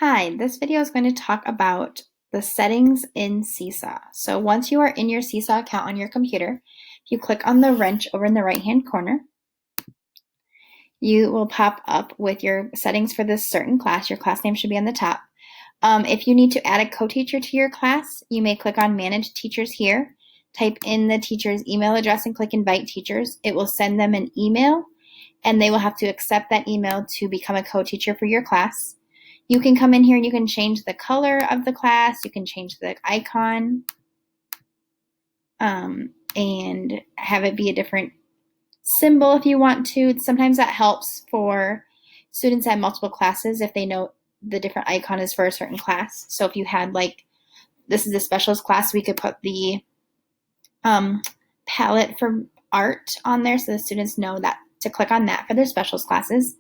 Hi, this video is going to talk about the settings in Seesaw. So once you are in your Seesaw account on your computer, if you click on the wrench over in the right-hand corner, you will pop up with your settings for this certain class. Your class name should be on the top. If you need to add a co-teacher to your class, you may click on Manage Teachers here, type in the teacher's email address and click Invite Teachers. It will send them an email, and they will have to accept that email to become a co-teacher for your class. You can come in here and you can change the color of the class. You can change the icon and have it be a different symbol if you want to. Sometimes that helps for students that have multiple classes if they know the different icon is for a certain class. So if you had this is a specialist class, we could put the palette for art on there so the students know that to click on that for their specialist classes.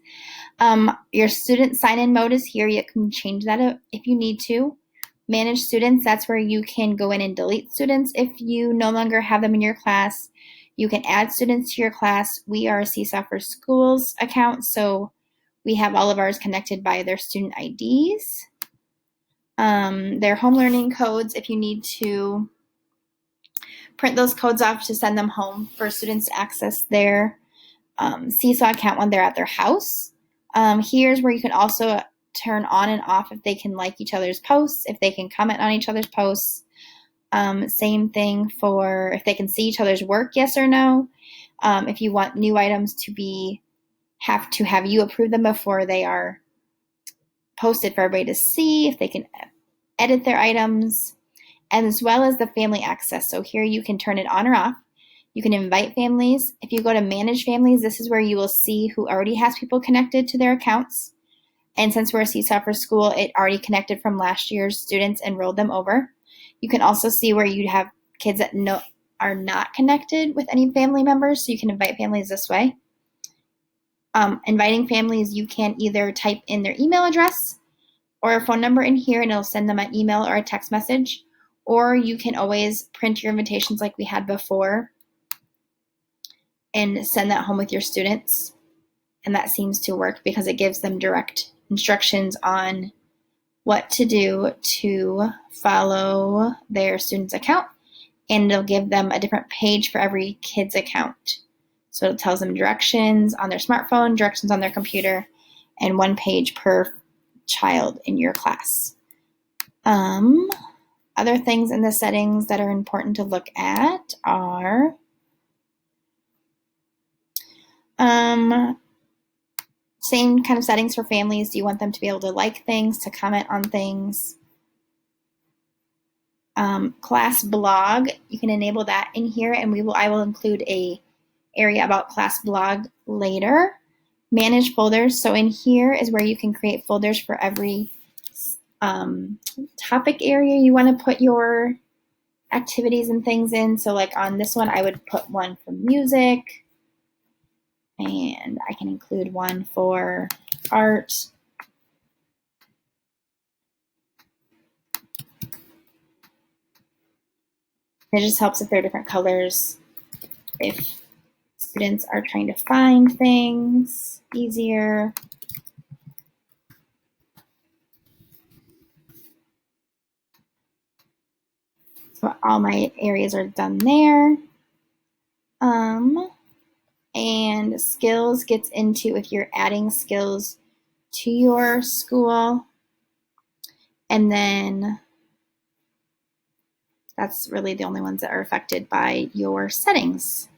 Your student sign-in mode is here. You can change that if you need to. Manage students, that's where you can go in and delete students if you no longer have them in your class. You can add students to your class. We are a Seesaw for Schools account, so we have all of ours connected by their student IDs. Their home learning codes, if you need to print those codes off to send them home for students to access their Seesaw account when they're at their house. Here's where you can also turn on and off if they can like each other's posts, if they can comment on each other's posts. Same thing for if they can see each other's work, yes or no. If you want new items to have you approve them before they are posted for everybody to see, if they can edit their items, and as well as the family access. So here you can turn it on or off. You can invite families. If you go to manage families, this is where you will see who already has people connected to their accounts. And since we're a Seesaw for School, it already connected from last year's students and rolled them over. You can also see where you have kids that are not connected with any family members, so you can invite families this way. Inviting families, you can either type in their email address or a phone number in here, and it'll send them an email or a text message. Or you can always print your invitations like we had before and send that home with your students. And that seems to work because it gives them direct instructions on what to do to follow their student's account. And it'll give them a different page for every kid's account. So it tells them directions on their smartphone, directions on their computer, and one page per child in your class. Other things in the settings that are important to look at are same kind of settings for families. Do you want them to be able to like things, to comment on things? Class blog, you can enable that in here, and I will include a area about class blog later. Manage folders. So in here is where you can create folders for every topic area you want to put your activities and things in. So like on this one, I would put one for music, and I can include one for art. It just helps if they're different colors, if students are trying to find things easier. So all my areas are done there. And skills gets into if you're adding skills to your school. And then that's really the only ones that are affected by your settings.